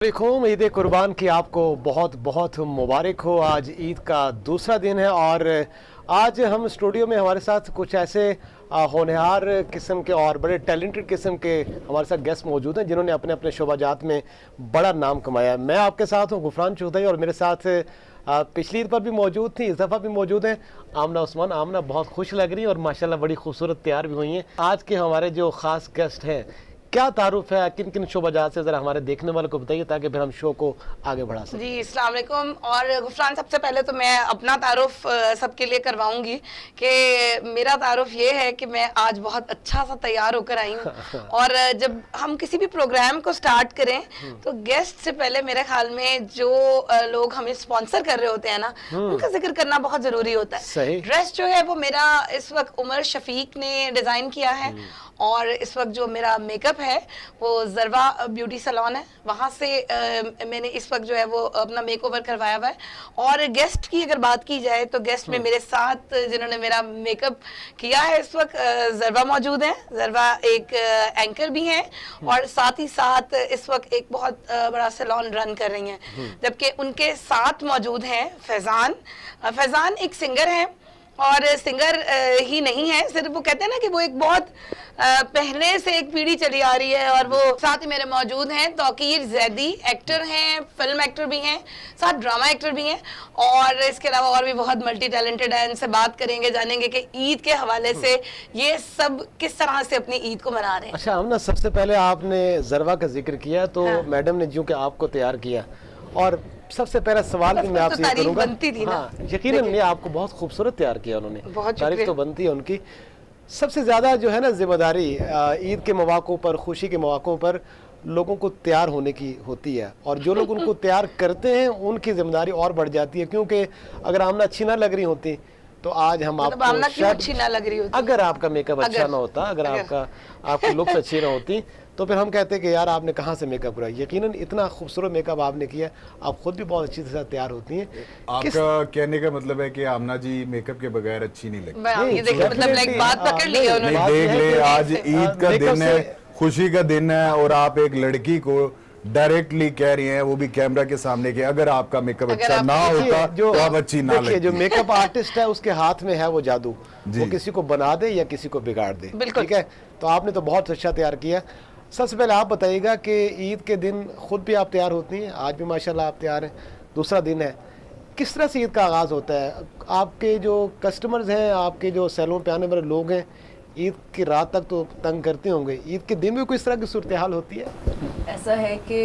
वालेकुम, ईद कुर्बान की आपको बहुत बहुत मुबारक हो। आज ईद का दूसरा दिन है और आज हम स्टूडियो में हमारे साथ कुछ ऐसे होनहार किस्म के और बड़े टैलेंटेड किस्म के हमारे साथ गेस्ट मौजूद हैं जिन्होंने अपने अपने शोबाजात में बड़ा नाम कमाया। मैं आपके साथ हूँ गुफरान चौधरी और मेरे साथ पिछली ईद पर भी मौजूद थी, इस दफ़ा भी मौजूद हैं आमना उस्मान। आमना बहुत खुश लग रही है और माशाल्लाह बड़ी खूबसूरत तैयार भी हुई हैं। आज के हमारे जो ख़ास गेस्ट हैं, क्या तारुफ है, किन किन शोबाजात से ज़रा हमारे देखने वालों को बताइए ताकि फिर हम शो को आगे बढ़ा सकें। जी अस्सलाम वालेकुम। और गुफरान, सबसे पहले तो मैं अपना तारुफ सबके लिए करवाऊंगी कि मेरा तारुफ ये है कि मैं आज बहुत अच्छा सा तैयार होकर आई हूँ। और जब हम किसी भी प्रोग्राम को स्टार्ट करें तो गेस्ट से पहले मेरे ख्याल में जो लोग हमें स्पॉन्सर कर रहे होते हैं ना, उनका जिक्र करना बहुत ज़रूरी होता है। सही। ड्रेस जो है वो मेरा इस वक्त उमर शफीक ने डिज़ाइन किया है और इस वक्त जो मेरा मेकअप है वो ज़रवा ब्यूटी सैलून है, वहाँ से मैंने इस वक्त जो है वो अपना मेकओवर करवाया हुआ है। और गेस्ट की अगर बात की जाए तो गेस्ट में मेरे साथ जिन्होंने मेरा मेकअप किया है इस वक्त ज़रवा मौजूद है। ज़रवा एक एंकर भी हैं और साथ ही साथ इस वक्त एक बहुत बड़ा सैलून रन कर रही हैं। जबकि उनके साथ मौजूद हैं फैज़ान। फैज़ान एक सिंगर हैं और सिंगर ही नहीं है, सिर्फ वो कहते हैं ना कि वो एक बहुत पहले से एक पीढ़ी चली आ रही है। और वो साथ ही मेरे मौजूद हैं तौकीर जैदी, एक्टर हैं, फिल्म एक्टर भी हैं, साथ ड्रामा एक्टर भी हैं और इसके अलावा और भी बहुत मल्टी टैलेंटेड है। इनसे बात करेंगे, जानेंगे कि ईद के हवाले से ये सब किस तरह से अपनी ईद को मना रहे हैं। अच्छा हमना, सबसे पहले आपने ज़रवा का जिक्र किया तो मैडम ने जो कि आपको तैयार किया और सबसे पहला सवाल मैं आपसे ये करूंगा। हाँ, यकीनन ने आपको बहुत खूबसूरत तैयार किया उन्होंने, तारीफ तो बनती है उनकी। सबसे ज़्यादा जो है ना जिम्मेदारी ईद के मौक़ों पर, खुशी के मौक़ों पर लोगों को तैयार होने की होती है और जो लोग उनको तैयार करते हैं उनकी जिम्मेदारी और बढ़ जाती है। क्योंकि अगर आमना अच्छी ना लग रही होती तो आज हम मतलब आपको अच्छी ना लग रही होती, अगर आपका मेकअप अच्छा ना होता, अगर आपकी लुक्स अच्छी ना होती तो फिर हम कहते हैं कि यार आपने कहाँ से मेकअप कराया। यकीनन इतना खूबसूरत मेकअप आपने किया, आप खुद भी बहुत अच्छी तरह तैयार होती हैं। आपका कहने का मतलब है कि आमना जी मेकअप के बगैर अच्छी नहीं लगती। ये देखिए, मतलब लाइक बात पकड़ ली है उन्होंने। देख ले, आज ईद का दिन है, खुशी का दिन है और आप एक लड़की को डायरेक्टली कह रही हैं, वो भी कैमरा के सामने, कि अगर आपका मेकअप अच्छा ना होता तो आप अच्छी ना लगती। जो मेकअप आर्टिस्ट है उसके हाथ में है वो जादू, वो किसी को बना दे या किसी को बिगाड़ दे। ठीक है, तो आपने तो बहुत अच्छा तैयार किया। सबसे पहले आप बताइएगा कि ईद के दिन खुद भी आप तैयार होती हैं, आज भी माशाल्लाह आप तैयार हैं, दूसरा दिन है, किस तरह से ईद का आगाज़ होता है? आपके जो कस्टमर्स हैं, आपके जो सैलून पे आने वाले लोग हैं, ईद की रात तक तो तंग करते होंगे, ईद के दिन में कोई इस तरह की सूरत हाल होती है? ऐसा है कि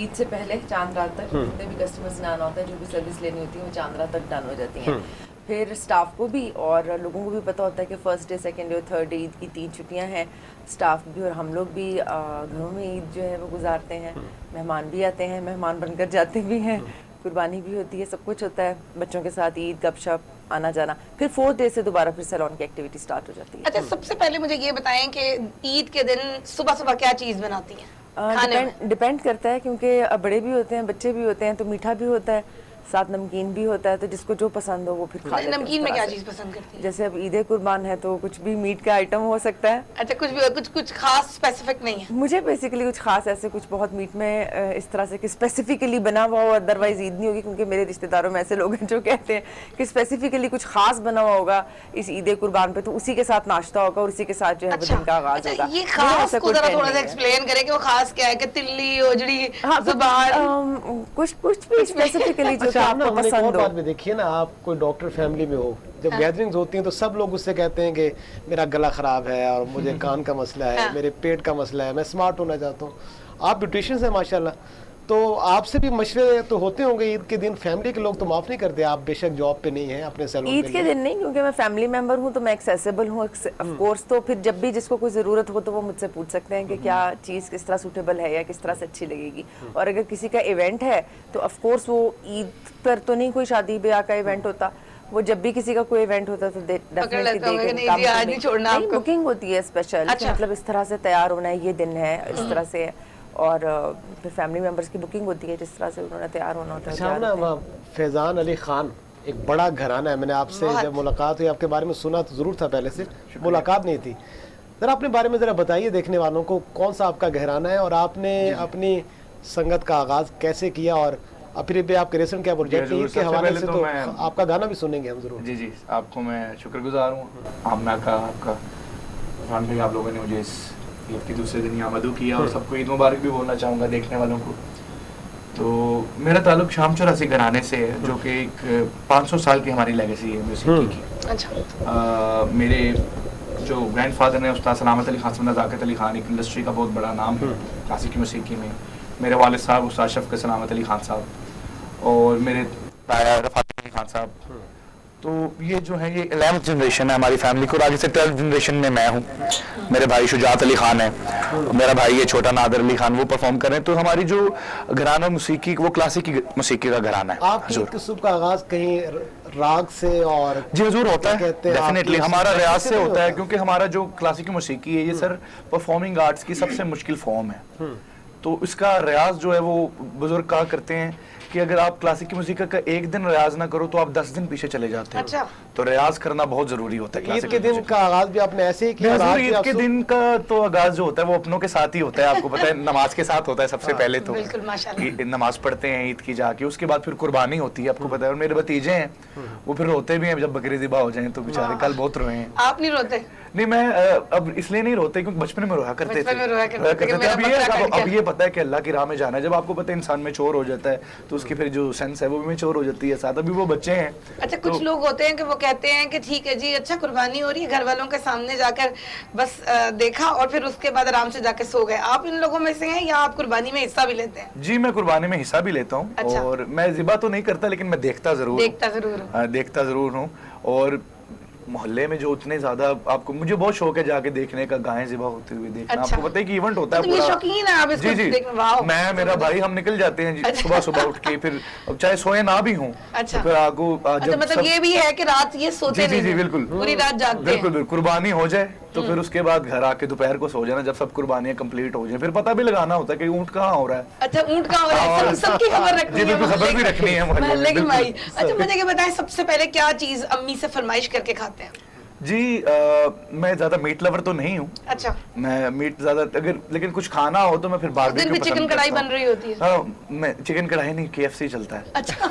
ईद से पहले चांद रात तक जितने भी कस्टमर्स ने आना होता है, जो भी सर्विस लेनी होती है वो चांद रात तक डन हो जाती हैं। फिर स्टाफ को भी और लोगों को भी पता होता है कि फर्स्ट डे, सेकंड डे और थर्ड डे ईद की 3 छुट्टियां हैं। स्टाफ भी और हम लोग भी घरों में ईद जो है वो गुजारते हैं। मेहमान भी आते हैं, मेहमान बनकर जाते भी हैं, कुर्बानी भी होती है, सब कुछ होता है। बच्चों के साथ ईद, गपशप, आना जाना। फिर 4th डे से दोबारा फिर सैलून की एक्टिविटी स्टार्ट हो जाती है। अच्छा, सबसे पहले मुझे ये बताएं कि ईद के दिन सुबह सुबह क्या चीज़ बनाती हैं? डिपेंड करता है, क्योंकि बड़े भी होते हैं, बच्चे भी होते हैं, तो मीठा भी होता है, साथ नमकीन भी होता है, तो जिसको जो पसंद हो वो फिर खा लेते हैं। नमकीन में क्या चीज़ पसंद करती है? जैसे अब ईद कुर्बान है तो कुछ भी मीट का आइटम हो सकता है। अच्छा, कुछ खास स्पेसिफिक नहीं है? मुझे बेसिकली कुछ खास ऐसे कुछ बहुत मीट में इस तरह से कि स्पेसिफिकली बना हुआ हो, अदरवाइज ईद नहीं होगी। क्योंकि मेरे रिश्तेदारों में ऐसे लोग हैं जो कहते हैं कि स्पेसिफिकली कुछ खास बना हुआ होगा इस ईद कुर्बान पे, तो उसी के साथ नाश्ता होगा और उसी के साथ जो है दिन का आगाज होगा। ये खास को जरा थोड़ा सा एक्सप्लेन करें कि वो खास क्या है, कि तिल्ली, ओजड़ी, जुबान, कुछ भी स्पेसिफिकली जो आपको पसंद हो। बाद में देखिए ना, आप कोई डॉक्टर फैमिली में हो, जब गैदरिंग्स होती हैं तो सब लोग उससे कहते हैं कि मेरा गला खराब है और मुझे कान का मसला है, मेरे पेट का मसला है, मैं स्मार्ट होना चाहता हूँ। आप ब्यूटिशियंस हैं माशाल्लाह, तो आपसे भी मशवरे तो होते होंगे ईद के दिन। फैमिली के लोग तो माफ़ नहीं करते, आप बेशक जॉब पे नहीं हैं, अपने सैलून ईद के दिन नहीं, क्योंकि मैं फैमिली मेंबर हूँ तो मैं एक्सेसिबल हूँ ऑफ कोर्स। तो फिर जब भी जिसको कोई ज़रूरत हो तो वो मुझसे पूछ सकते हैं कि क्या चीज़ किस तरह सूटेबल है या किस तरह से अच्छी लगेगी। और अगर किसी का इवेंट है तो ऑफ कोर्स वो ईद पर तो नहीं, कोई शादी ब्याह का इवेंट होता, वो जब भी किसी का कोई इवेंट होता है तो डेफिनेटली बुकिंग होती है स्पेशल। मतलब इस तरह से तैयार होना है, ये दिन है, इस तरह से, और फिर फैमिली मेंबर्स की बुकिंग होती है जिस तरह से उन्होंने तैयार होना होता है। अच्छा ना, फैज़ान अली खान एक बड़ा घराना है, मैंने आपसे जब मुलाकात हुई आपके बारे में सुना तो ज़रूर था, पहले से मुलाकात नहीं थी। ज़रा अपने बारे में ज़रा बताइए देखने वालों को, कौन सा आपका घराना है और आपने अपनी संगत का आगाज कैसे किया, और फिर भी आपके रिसेंट क्या प्रोजेक्ट है ईद के हवाले से, तो आपका गाना भी सुनेंगे हम जरूर। जी जी, आपको मैं शुक्रगुजार हूँ आमना का, आपका इरफान भाई, आप लोगों ने मुझे इस ईद की दूसरे दिन यहाँ मदू किया, और सबको ईद मुबारक भी बोलना चाहूँगा देखने वालों को। तो मेरा ताल्लुक शाम चौरासी घराने से है, जो कि एक 500 साल की हमारी लेगेसी है म्यूजिक की। अच्छा। मेरे जो ग्रैंडफादर ने उस्ताद सलामत अली खान, नज़ाकत अली खान, एक इंडस्ट्री का बहुत बड़ा नाम है क्लासिकी मौसीकी में। मेरे वालिद साहब उस्ताद शफ़क़त सलामत अली खान साहब, और मेरे ताया रफ़ात अली खान साहब। तो ये जो है ये 11th जनरेशन है हमारी फैमिली को, और आगे से 12th जनरेशन में मैं हूँ। मेरे भाई शुजात अली खान है, मेरा भाई ये छोटा नादर अली खान, वो परफॉर्म कर रहे हैं। तो हमारी जो घराना मौसीकी, वो क्लासिकी मौसीकी का घराना है। आपकी ईद के सुबह का आगाज कहीं राग से और जी हजूर होता है, डेफिनेटली हमारा रियाज से होता है, क्योंकि हमारा जो क्लासिकी मौसीकी है ये सर परफॉर्मिंग आर्ट्स की सबसे मुश्किल फॉर्म है। तो इसका रियाज जो है वो बुजुर्ग कहा करते हैं कि अगर आप क्लासिकी मौसीकी का एक दिन रियाज ना करो तो आप 10 दिन पीछे चले जाते हैं। अच्छा। तो रियाज करना बहुत जरूरी होता है। ईद के दिन का आगाज भी आपने ऐसे ही किया? ईद के दिन का तो आगाज जो होता है वो अपनों के साथ ही होता है, आपको पता है, नमाज के साथ होता है सबसे पहले तो। बिल्कुल, माशाल्लाह। नमाज पढ़ते हैं ईद की जाके, उसके बाद फिर कुर्बानी होती है, आपको पता है। और मेरे भतीजे हैं वो फिर रोते भी हैं जब बकरी ज़िबा हो जाए, तो बेचारे कल बहुत रोए हैं। आप नहीं रोते? नहीं, मैं अब इसलिए नहीं रोते क्योंकि बचपन में रोया करते थे। अब ये पता है कि अल्लाह की राह में जाना है। जब आपको पता है इंसान में चोर हो जाता है तो उसकी फिर जो सेंस है वो भी में चोर हो जाती है साथ। अभी वो बच्चे हैं। अच्छा, कुछ लोग होते हैं कि वो कहते हैं कि ठीक है जी, अच्छा कुर्बानी हो रही है, घर वालों के सामने जाकर बस देखा और फिर उसके बाद आराम से जाके सो गए। आप इन लोगों में से हैं या आप कुर्बानी में हिस्सा भी लेते हैं? जी, मैं कुर्बानी में हिस्सा भी लेता हूँ। अच्छा। और मैं ज़िबा तो नहीं करता, लेकिन मैं देखता जरूर हूँ। और मोहल्ले में जो उतने ज्यादा आपको, मुझे बहुत शौक है जाके देखने का, गायें ज़िबा होते हुए देखना। अच्छा। आपको पता है कि इवेंट होता है तो पूरा। शौकीन है आप इसको देखने? वाह। मैं, मेरा भाई, हम निकल जाते हैं जी। अच्छा। सुबह सुबह उठ के फिर चाहे सोए ना भी हूँ। अच्छा। तो फिर आगो अच्छा, मतलब ये भी है कि रात ये सोते नहीं? जी, बिल्कुल, पूरी रात जागते हैं। बिल्कुल। कुर्बानी हो जाए तो फिर उसके बाद घर आके दोपहर को सो जाना, जब सब कुर्बानियां कंप्लीट हो जाए। फिर पता भी लगाना होता है कि ऊंट कहाँ हो रहा है। अच्छा, ऊंट कहाँ हो रहा है, सबकी खबर रखनी है। जी बिल्कुल, खबर भी रखनी है मोहल्ले की माई। अच्छा, मुझे ये बताएं, सबसे पहले क्या चीज अम्मी से फरमाइश करके खाते हैं? जी, मैं ज्यादा मीट लवर तो नहीं हूँ। अच्छा। मैं मीट ज्यादा, अगर लेकिन कुछ खाना हो तो मैं फिर बारबेक्यू पसंद चिकन कढ़ाई बन रही होती है? हाँ, मैं चिकन कढ़ाई नहीं, KFC चलता है। अच्छा।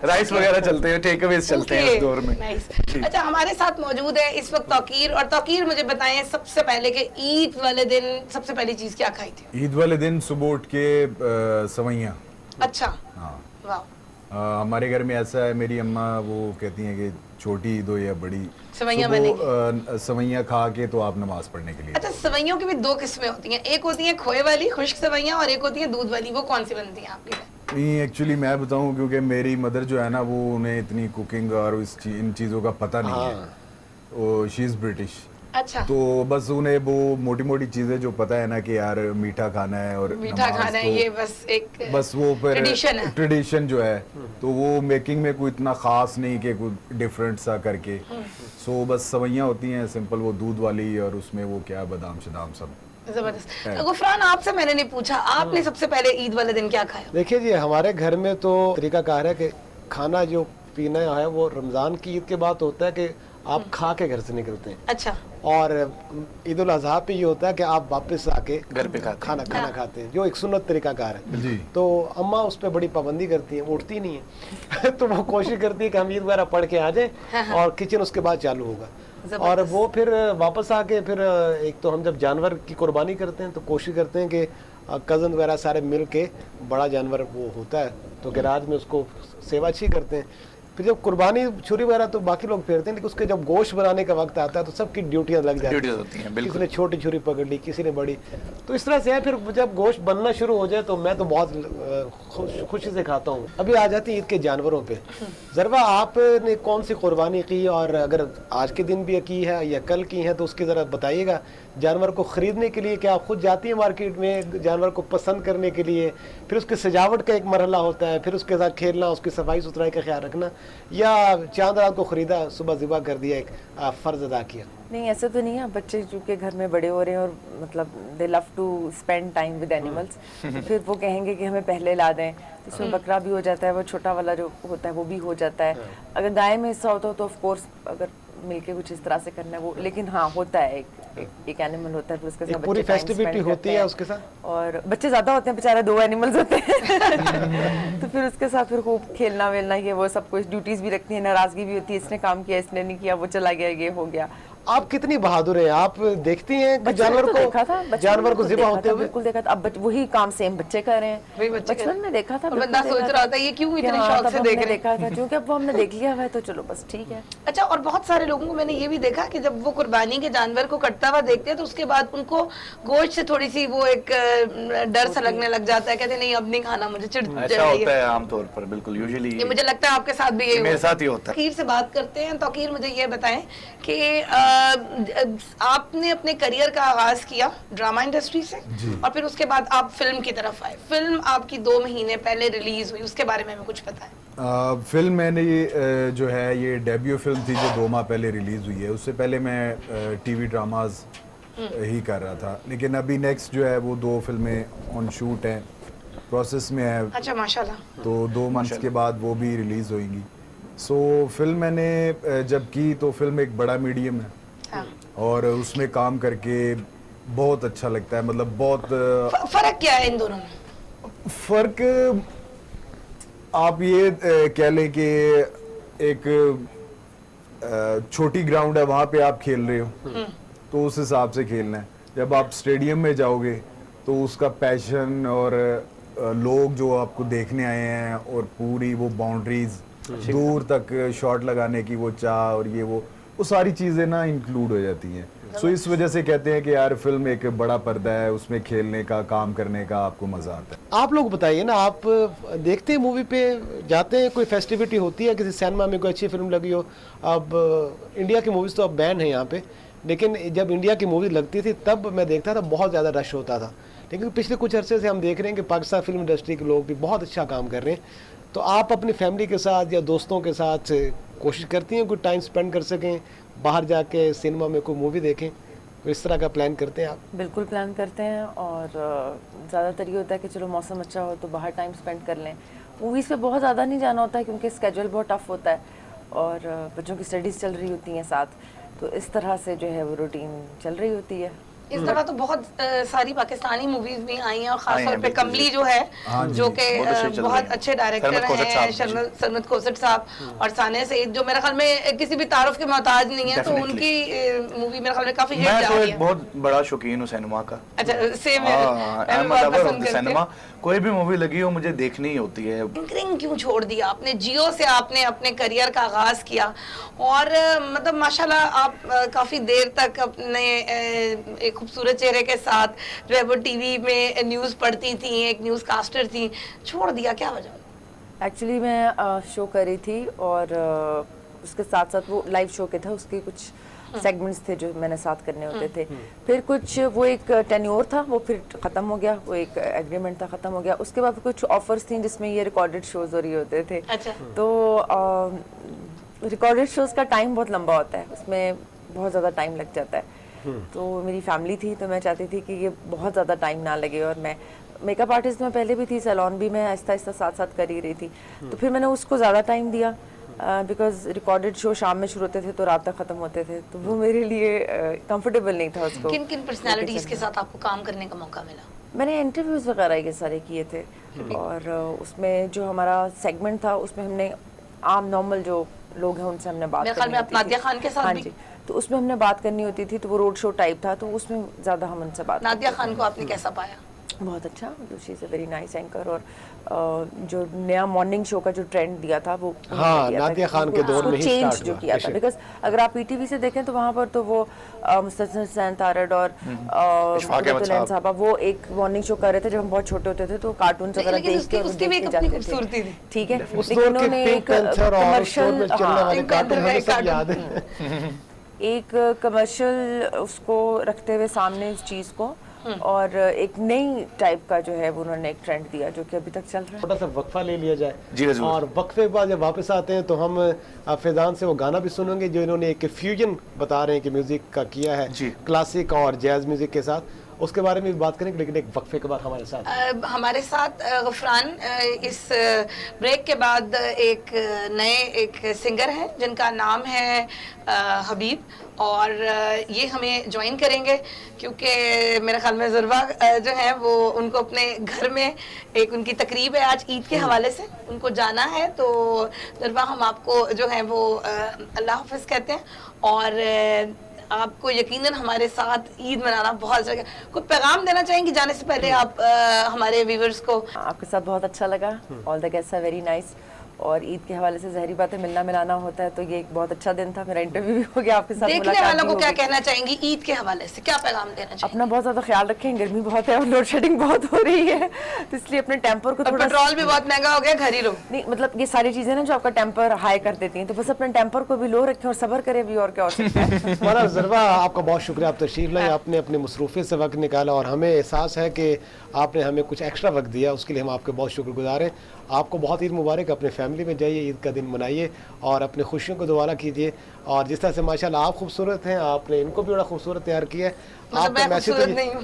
राइस वगैरह चलते हैं, टेक अवेज चलते हैं इस दौर में। अच्छा, हमारे साथ मौजूद है इस वक्त तौकीर। और तौकीर, मुझे बताएं सबसे पहले कि ईद वाले दिन सबसे पहली चीज क्या खाई थी? ईद वाले दिन सुबह उठ के सवैयाँ। अच्छा। हाँ, वाह। हमारे घर में ऐसा है, मेरी अम्मा वो कहती हैं कि छोटी ईद हो या बड़ी, सवैयाँ खा के तो आप नमाज पढ़ने के लिए। अच्छा, सवैयों की भी दो किस्में होती हैं, एक होती है खोए वाली खुश्क सवैयाँ और एक होती है दूध वाली। वो कौन सी बनती है आपके घर? नहीं, एक्चुअली मैं बताऊं, क्योंकि मेरी मदर जो है ना, वो उन्हें इतनी कुकिंग और इन चीज़ों का पता नहीं है। वो शी इज़ ब्रिटिश। अच्छा। तो बस उन्हें वो मोटी मोटी चीजें जो पता है ना कि यार मीठा खाना है और मीठा खाना है, ये बस वो फिर ट्रेडिशन जो है, तो वो मेकिंग में कोई इतना खास नहीं कि कोई डिफरेंट सा करके। सो बस सवैयाँ होती हैं सिंपल, वो दूध वाली, और उसमें वो क्या बादाम शदाम सब। जबरदस्त। गुफरान, आपसे मैंने नहीं पूछा, आपने सबसे पहले ईद वाले दिन क्या खाया? देखिए जी, हमारे घर में तो तरीकाकार है कि खाना जो पीना है वो रमजान की ईद के बाद होता है कि आप खा के घर से निकलते हैं। अच्छा। और ईद उल अजहा पे ये होता है कि आप वापस आके घर पे खाना खाते हैं, जो एक सुन्नत तरीकाकार है जी। तो अम्मा उस पर बड़ी पाबंदी करती है, वो उठती नहीं है तो वो कोशिश करती है कि हम ईद वगैरह पढ़ के आ जाए और किचन उसके बाद चालू होगा। और वो फिर वापस आके फिर एक तो हम जब जानवर की कुर्बानी करते हैं तो कोशिश करते हैं कि कज़न वगैरह सारे मिल के बड़ा जानवर वो होता है तो गैराज में उसको सेवा अच्छी करते हैं। फिर जब कुर्बानी छुरी वगैरह तो बाकी लोग फेरते हैं, लेकिन उसके जब गोश्त बनाने का वक्त आता है तो सबकी ड्यूटियां लग जाती हैं। किसी ने छोटी छुरी पकड़ ली, किसी ने बड़ी, तो इस तरह से है। फिर जब गोश्त बनना शुरू हो जाए तो मैं तो बहुत खुशी से खाता हूँ। अभी आ जाती है ईद के जानवरों पे। ज़रवा, आपने कौन सी कुर्बानी की, और अगर आज के दिन भी की है या कल की है तो उसकी ज़रा बताइएगा। जानवर को ख़रीदने के लिए क्या आप खुद जाती हैं मार्केट में जानवर को पसंद करने के लिए, फिर उसकी सजावट का एक मरहला होता है, फिर उसके साथ खेलना, उसकी सफाई सुथराई का ख्याल रखना, या चांद रात को ख़रीदा सुबह ज़िबा कर दिया, एक फ़र्ज़ अदा किया? नहीं, ऐसा तो नहीं है। बच्चे चूँकि घर में बड़े हो रहे हैं और मतलब they love to spend time with animals, तो फिर वो कहेंगे कि हमें पहले ला दें, तो इसमें बकरा भी हो जाता है, वो छोटा वाला जो होता है वो भी हो जाता है। अगर गाय में हिस्सा होता हो तो ऑफ कोर्स अगर मिलके कुछ इस तरह से करना है वो, लेकिन हाँ होता है एक एनिमल होता है, फिर उसके साथ पूरी बच्चे time फेस्टिविटी spend होती करते है हैं। उसके साथ। और बच्चे ज्यादा होते हैं बेचारे, 2 एनिमल्स होते हैं तो फिर उसके साथ फिर खूब खेलना वेलना, ये वो सब कुछ, ड्यूटीज भी रखती है, नाराजगी भी होती है, इसने काम किया इसने नहीं किया, वो चला गया, ये हो गया। आप कितनी बहादुर हैं, आप देखती हैं कि बचपन जानवर में तो को, देखा था, बचपन जानवर में को तो ज़िबा देखा होते था, हुए। बिल्कुल देखा था। अब वही काम सेम बच्चे कर रहे वही हैं, बच्चे कर बचपन में देखा था, और बिल्कुल बंदा देखा सोच था। रहा था ये क्यों कि इतने हाँ, शौक तब से हमने देख रहे हैं। देखा था, क्योंकि अब वो हमने देख लिया हुआ है तो चलो बस ठीक है। अच्छा, और बहुत सारे लोगों को मैंने ये भी देखा कि जब वो कुर्बानी के जानवर को कटता हुआ देखते हैं तो उसके बाद उनको गोश्त से थोड़ी सी वो एक डर सा लगने लग जाता है, कहते नहीं अब नहीं खाना, मुझे चिढ़ ऐसा होता है आमतौर पर, बिल्कुल यूजुअली ये मुझे लगता है आपके साथ भी ये मेरे साथ ही होता है। तौकीर से बात करते हैं। तौकीर, मुझे ये बताएं कि आपने अपने करियर का आगाज किया ड्रामा इंडस्ट्री से और फिर उसके बाद आप फिल्म की तरफ आए। फिल्म आपकी 2 महीने पहले रिलीज हुई, उसके बारे में हमें कुछ बताएं। फिल्म मैंने जो है ये डेब्यू फिल्म थी जो 2 माह पहले रिलीज हुई है। उससे पहले मैं टीवी ड्रामाज ही कर रहा था, लेकिन अभी नेक्स्ट जो है वो 2 फिल्में ऑन शूट हैं, प्रोसेस में है। अच्छा, माशाल्लाह। तो 2 मंथ्स के बाद वो भी रिलीज होएंगी। सो फिल्म मैंने जब की तो फिल्म एक बड़ा मीडियम है हाँ। और उसमें काम करके बहुत अच्छा लगता है। मतलब बहुत फर्क क्या है इन दोनों में? फर्क आप ये कह लें कि एक छोटी ग्राउंड है, वहां पे आप खेल रहे हो तो उस हिसाब से खेलना है। जब आप स्टेडियम में जाओगे तो उसका पैशन और लोग जो आपको देखने आए हैं और पूरी वो बाउंड्रीज दूर तक शॉट लगाने की वो चाह और ये वो सारी चीजें ना इंक्लूड हो जाती हैं। सो इस वजह से कहते हैं कि यार फिल्म एक बड़ा पर्दा है, उसमें खेलने का, काम करने का आपको मजा आता है। आप लोग बताइए ना, आप देखते हैं मूवी पे जाते हैं, कोई फेस्टिविटी होती है किसी सिनेमा में, कोई अच्छी फिल्म लगी हो। अब इंडिया की मूवीज़ तो अब बैन है यहाँ पे, लेकिन जब इंडिया की मूवी लगती थी तब मैं देखता था बहुत ज़्यादा रश होता था। लेकिन पिछले कुछ अरसे से हम देख रहे हैं कि पाकिस्तान फिल्म इंडस्ट्री के लोग भी बहुत अच्छा काम कर रहे हैं। तो आप अपनी फैमिली के साथ या दोस्तों के साथ कोशिश करती हैं कोई टाइम स्पेंड कर सकें, बाहर जाके सिनेमा में कोई मूवी देखें, तो इस तरह का प्लान करते हैं आप? बिल्कुल प्लान करते हैं, और ज़्यादातर ये होता है कि चलो मौसम अच्छा हो तो बाहर टाइम स्पेंड कर लें। मूवीज़ पे बहुत ज़्यादा नहीं जाना होता है क्योंकि स्केड्यूल बहुत टफ होता है और बच्चों की स्टडीज़ चल रही होती हैं साथ, तो इस तरह से जो है वो रूटीन चल रही होती है। इस दफा तो बहुत सारी पाकिस्तानी मूवीज भी आई हैं और खास आई तौर हैं, पे बिल्कुल। कमली जो है, जो कि बहुत बहुत अच्छे डायरेक्टर सरमद खोसट हैं, साहब, सरमद खोसट साहब और सानिया सईद, जो मेरे ख्याल में किसी भी तारुफ के मोहताज नहीं है, तो Definitely. उनकी मूवी मेरे ख्याल में काफी हिट मैं जा तो रही एक है। बहुत बड़ा शौकीन हूँ सिनेमा का। अच्छा, सेम है, हाँ, मैं भी I'm a बहुत lover of पसंद the करती cinema। हूँ। कोई भी मूवी लगी हो मुझे देखनी ही होती है। एंकरिंग क्यों छोड़ दिया आपने? जियो से आपने अपने करियर का आगाज किया और मतलब माशाल्लाह आप काफी देर तक अपने एक खूबसूरत चेहरे के साथ जो है वो टीवी में न्यूज़ पढ़ती थी, एक न्यूज़ कास्टर थी, छोड़ दिया, क्या वजह? एक्चुअली मैं शो कर रही थी और उसके साथ साथ वो लाइव शो के था, उसके कुछ सेगमेंट्स थे जो मैंने साथ करने होते थे। फिर कुछ वो एक टेन्योर था, वो फिर ख़त्म हो गया, वो एक एग्रीमेंट था, ख़त्म हो गया। उसके बाद कुछ ऑफर्स थी जिसमें ये रिकॉर्डेड शोज हो रही होते थे। अच्छा। तो रिकॉर्डेड शोज का टाइम बहुत लंबा होता है, उसमें बहुत ज़्यादा टाइम लग जाता है। तो मेरी फैमिली थी तो मैं चाहती थी कि ये बहुत ज़्यादा टाइम ना लगे, और मैं मेकअप आर्टिस्ट में पहले भी थी, सैलून भी मैं आहिस्ता आहिस्ता साथ साथ कर ही रही थी। तो फिर मैंने उसको ज़्यादा टाइम दिया बिकॉज रिकॉर्डेड शो शाम में शुरू होते थे तो रात तक ख़त्म होते थे, तो वो मेरे लिए कंफर्टेबल नहीं था उसको। किन किन पर्सनालिटीज के साथ आपको काम करने का मौका मिला? मैंने इंटरव्यूज़ वगैरह ये सारे किए थे, और उसमें जो हमारा सेगमेंट था उसमें हमने आम नॉर्मल जो लोग हैं उनसे हमने बात मेरे ख्याल में आप नादिया खान के साथ हाँ भी? जी, तो उसमें हमने बात करनी होती थी, तो वो रोड शो टाइप था, तो उसमें ज़्यादा हम उनसे बात नादिया खान को आपने कैसा पाया? बहुत अच्छा, she is a very nice anchor. और जो नया मॉर्निंग शो का जो ट्रेंड दिया था वो हाँ, नादिया खान के दौर में ही चेंज स्टार्ट जो हुआ। किया था, बिकॉज अगर आप पीटीवी से देखें तो वहाँ पर तो वो मुस्तफा हुसैन तारड़ और इशफाक अहमद साहब। साहबा वो एक मॉर्निंग शो कर रहे थे जब हम बहुत छोटे होते थे, तो कार्टून वगैरह लेकिन देख के उसकी भी एक अपनी खूबसूरती थी। ठीक है, उस लेकिन दौर के उन्होंने पिंक एक पैंथर और उस दौर में चलने कमर्शियल वाले पिंक कार्टून पैंथर हमें का सब एक याद है। एक कमर्शियल उसको रखते हुए सामने उस चीज़ को, और एक नई टाइप का जो है वो उन्होंने एक ट्रेंड दिया जो कि अभी तक चल रहा है। छोटा सा वक्फा ले लिया जाए जी हजूर। और वक्फे के बाद जब वापस आते हैं तो हम फैजान से वो गाना भी सुनेंगे जो इन्होंने एक फ्यूजन बता रहे हैं कि म्यूजिक का किया है, जी। क्लासिक और जैज म्यूजिक के साथ। उसके बारे में भी बात करेंगे, लेकिन एक वक्फे के बाद हमारे साथ हमारे साथ गफरान इस ब्रेक के बाद एक सिंगर हैं जिनका नाम है हबीब, और ये हमें ज्वाइन करेंगे क्योंकि मेरे ख्याल में ज़रवा जो है वो उनको अपने घर में एक उनकी तकरीब है आज ईद के हवाले से, उनको जाना है। तो ज़रवा हम आपको जो है वो अल्लाह हाफ़िज़ कहते हैं, और आपको यकीनन हमारे साथ ईद मनाना बहुत अच्छा लगा। कोई पैगाम देना चाहेंगी जाने से पहले आप हमारे व्यूवर्स को? आपके साथ बहुत अच्छा लगा, all the guests are very nice, और ईद के हवाले से ज़ाहिर बात है मिलना मिलाना होता है, तो ये एक बहुत अच्छा दिन था, मेरा इंटरव्यू भी हो गया आपके साथ। देखने वालों को क्या कहना चाहेंगी ईद के हवाले से, क्या पैगाम देना चाहेंगी? अपना बहुत ज़्यादा ख्याल रखें, गर्मी बहुत है और लोड शेडिंग बहुत हो रही है, तो इसलिए अपने टेम्पर को थोड़ा, पेट्रोल भी बहुत महंगा हो गया, घर ही रहो। नहीं मतलब ये सारी चीज़ें ना जो आपका टेम्पर हाई कर देती हैं, तो बस अपने टेम्पर को भी लो रखें और सब्र करें भी, और क्या हो सकता है। हमारा ज़रवा आपका बहुत शुक्रिया, आप तशरीफ़ लाए, आपने अपने मसरूफियत से वक्त निकाला और हमें एहसास है कि आपने हमें कुछ एक्स्ट्रा वक्त दिया, उसके लिए हम आपके बहुत शुक्रगुजार हैं। आपको बहुत ईद मुबारक, अपने फैमिली में जाइए, ईद का दिन मनाइए और अपने खुशियों को दोबारा कीजिए। और जिस तरह से माशाल्लाह आप खूबसूरत हैं, आपने इनको भी बड़ा खूबसूरत तैयार किया है। मैं खूबसूरत नहीं हूँ।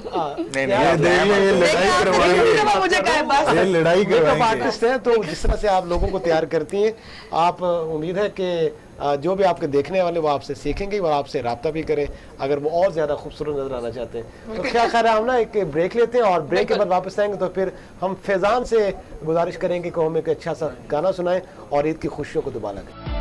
ये लड़ाई मेकअप आर्टिस्ट हैं, तो जिस तरह से आप लोगों को तैयार करती हैं, आप उम्मीद है कि जो भी आपके देखने वाले वो आपसे सीखेंगे और आपसे रब्ता भी करें अगर वो और ज़्यादा खूबसूरत नजर आना चाहते हैं। तो क्या खैर हम ना एक ब्रेक लेते हैं और ब्रेक के बाद वापस आएंगे, तो फिर हम फैज़ान से गुजारिश करेंगे कि हमें एक अच्छा सा गाना सुनाएं और ईद की खुशियों को दुबारा करें।